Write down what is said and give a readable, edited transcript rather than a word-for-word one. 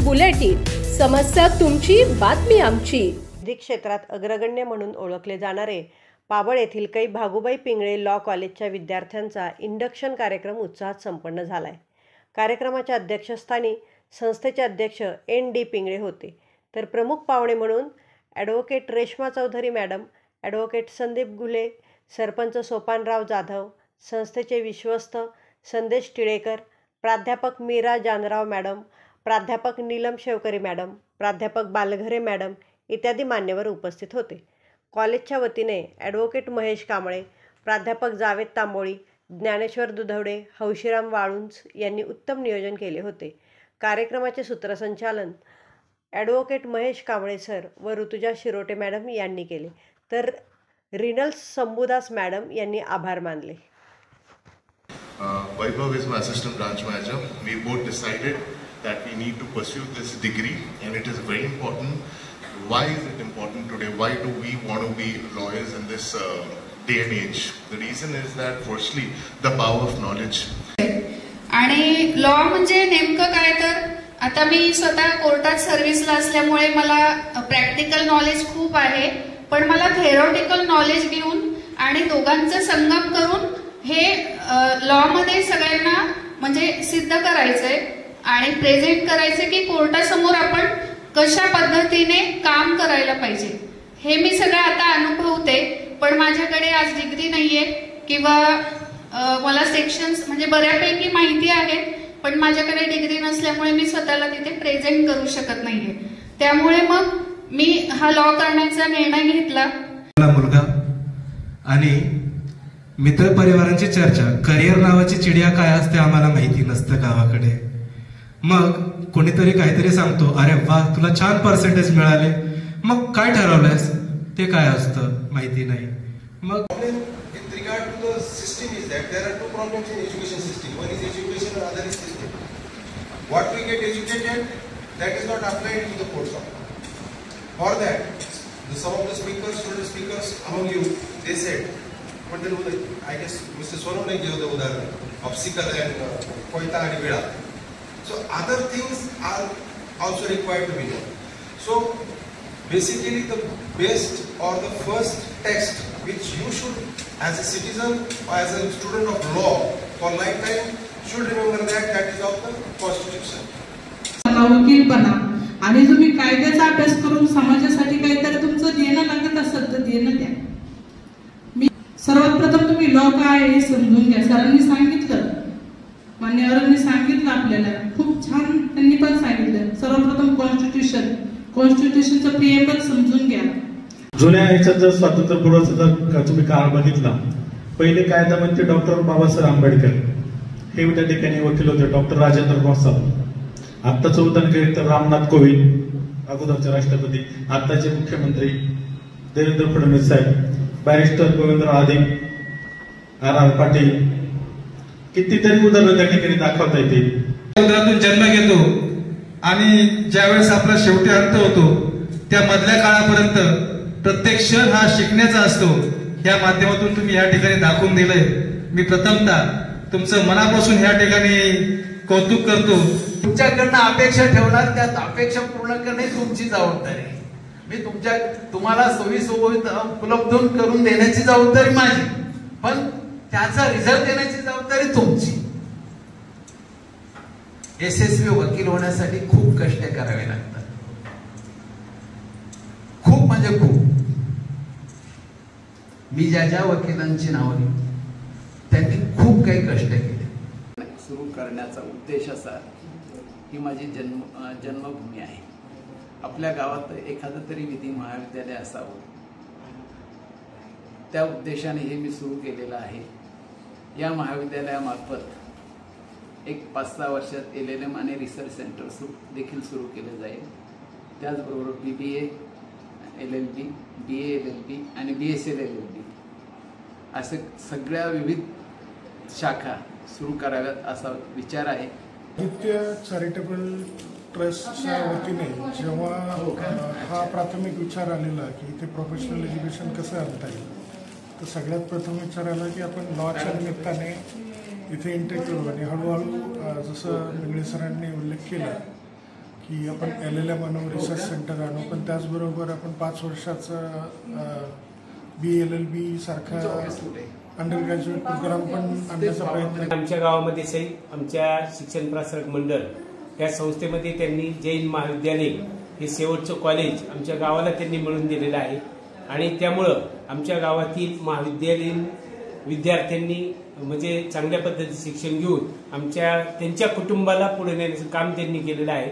Bulletin, समस्या तुमची, बातमी आमची। वैद्यकीय क्षेत्रात अग्रगण्य म्हणून ओळखले जाणारे पाबळ येथील कै भागुबाई पिंगळे लॉ कॉलेजच्या विद्यार्थ्यांचा इंडक्शन कार्यक्रम उत्साहात संपन्न झालाय। कार्यक्रमाच्या अध्यक्षस्थानी संस्थेचे अध्यक्ष ND पिंगळे होते, तर प्रमुख पाहुणे म्हणून advocate Reshma Chaudhari madam, advocate Sandeep Gule, sarpanch Sopanrao Jadhav, संस्थेचे विश्वस्त संदेश टिळेकर, प्राध्यापक मीरा जानराव मॅडम, प्राध्यापक नीलम शेवकरी मॅडम, प्राध्यापक बालघरे मॅडम इत्यादी मान्यवर उपस्थित होते। कॉलेजच्या वतीने ॲडव्होकेट महेश कांबळे, प्राध्यापक जावेद तांबोळी, ज्ञानेश्वर दुधवडे, हौशीराम वाळुंज यांनी उत्तम नियोजन केले होते। कार्यक्रमाचे सूत्रसंचालन ॲडव्होकेट महेश कांबळे सर व ऋतुजा शिरोटे मॅडम यांनी केले, तर रिनल संबुदास मॅडम यांनी आभार मानले। Vaibhav is my assistant branch manager. We both decided that we need to pursue this degree, and it is very important. Why is it important today? Why do we want to be lawyers in this day and age? The reason is that firstly, the power of knowledge. आणि law म्हणजे नेमकं काय, तर आता मी स्वतः कोर्टात सर्व्हिसला असल्यामुळे मला प्रॅक्टिकल नॉलेज खूप आहे, पण मला थेरॉटिकल नॉलेज घेऊन आणि दोघांचं संगम करून हे लॉ मध्ये सगळ्यांना म्हणजे सिद्ध करायचंय आणि प्रेझेंट करायचंय की कोर्टासमोर आपण कशा पद्धतीने काम करायला पाहिजे। हे मी सगळं आता अनुभवते, पण माझ्याकडे आज डिग्री नाहीये किंवा मला सेक्शन्स म्हणजे बऱ्यापैकी माहिती आहे, पण माझ्याकडे डिग्री नसल्यामुळे मी स्वतःला तिथे प्रेझेंट करू शकत नाहीये। त्यामुळे मग मी हा लॉ करण्याचा निर्णय घेतला। मुलगा आणि मित्र परिवारांची चर्चा, करिअर नावाची चिडिया काय असते आम्हाला माहिती नसतं गावाकडे। मग कोणीतरी काहीतरी सांगतो, अरे वा तुला छान पर्सेंटेज मिळाले, मग काय ठरवलंयस, ते काय असतं माहिती नाही। मग with regard to the system is that there are two problems in education system. One is education and other is system. What we get educated, that is not applied to the courts of law. For that, some of the speakers, student speakers among you, they said, I guess Mr. Sonone gave the udaharan of Sikal and Koita and Veda. So other things are also required to be known. So basically the best or the first text which you should as a citizen or as a student of law for lifetime should remember that is of the Constitution. वकील बना आणि तुम्ही कायद्याचा अभ्यास करून समाजासाठी काहीतरी तुमचं देणं लागत असेल तर देणं द्या। सर्वात प्रथम तुम्ही लॉ काय हे समजून घ्या। सरांनी सांगितलं, मान्यवरांनी सांगितलं, आपल्याला खूप छान त्यांनी पण सांगितलं। सर्वप्रथम कॉन्स्टिट्यूशनचं प्रिएम्बल समजून घ्या। जुन्या ह्याच्यात जर स्वातंत्र्यपूर्वचा जर तुम्ही काळ बघितला, पहिले कायदा मंत्री डॉक्टर बाबासाहेब आंबेडकर हे त्या ठिकाणी वकील होते, डॉक्टर राजेंद्र प्रसाद, आत्ताचं उदाहरण केलं तर रामनाथ कोविंद अगोदरचे राष्ट्रपती, आत्ताचे मुख्यमंत्री देवेंद्र फडणवीस साहेब, बॅरिस्टर गोविंदराव आदिम, RR पाटील, कितीतरी उदाहरणं त्या ठिकाणी दाखवता येतील। समुद्रातून जन्म घेतो आणि ज्यावेळेस आपला शेवटी अंत होतो, त्या मधल्या काळापर्यंत प्रत्येक क्षण हा शिकण्याचा असतो। या माध्यमातून तुम्ही या ठिकाणी दाखवून दिलंय। मी प्रथमतः तुमचं मनापासून या ठिकाणी कौतुक करतो। तुमच्याकडनं अपेक्षा ठेवणार, त्यात अपेक्षा पूर्ण करणे तुमची जबाबदारी आहे। मी तुम्हाला सोयीसुविधा उपलब्ध करून देण्याची जबाबदारी माझी, पण त्याचा रिझल्ट देण्याची जबाबदारी तुमची। यशस्वी वकील होण्यासाठी खूप कष्ट करावे लागतात, खूप म्हणजे खूप। मी ज्या वकिलांची नावं घेईन त्यांनी खूप काही कष्ट केले। सुरू करण्याचा उद्देश असा ही माझी जन्मभूमी आहे। आपल्या गावात एखादं तरी विधी महाविद्यालय असावं, त्या उद्देशाने हे मी सुरू केलेलं आहे। या महाविद्यालयामार्फत एक 5-6 वर्षात LLM आणि रिसर्च सेंटर देखील सुरू केले जाईल। त्याचबरोबर BBA LLB, BA LLB आणि BSL LLB असे सगळ्या विविध शाखा सुरू कराव्यात असा विचार आहे। आदित्य चॅरिटेबल ट्रस्टच्या वतीने जेव्हा हा प्राथमिक विचार आलेला की इथे प्रोफेशनल एज्युकेशन कसं आणता येईल, तर सगळ्यात प्रथम विचार आला की आपण लॉच्या निमित्ताने इथे इंटेक करू। आणि हळूहळू जसं पिंगळे सरांनी उल्लेख केला की आपण LLM आणू, रिसर्च सेंटर आणू, पण त्याचबरोबर आपण 5 वर्षाचा BLLB सारखा अंडर ग्रॅज्युएट प्रोग्राम पण आणण्याचा प्रयत्न. आमच्या गावामध्ये आमच्या शिक्षण प्रसारक मंडळ या संस्थेमध्ये त्यांनी जैन महाविद्यालय हे शेवटचं कॉलेज आमच्या गावाला त्यांनी मिळवून दिलेलं आहे आणि त्यामुळं आमच्या गावातील महाविद्यालयीन विद्यार्थ्यांनी म्हणजे चांगल्या पद्धतीचे शिक्षण घेऊन त्यांच्या कुटुंबाला पुढे नेण्याचं काम त्यांनी केलेलं आहे.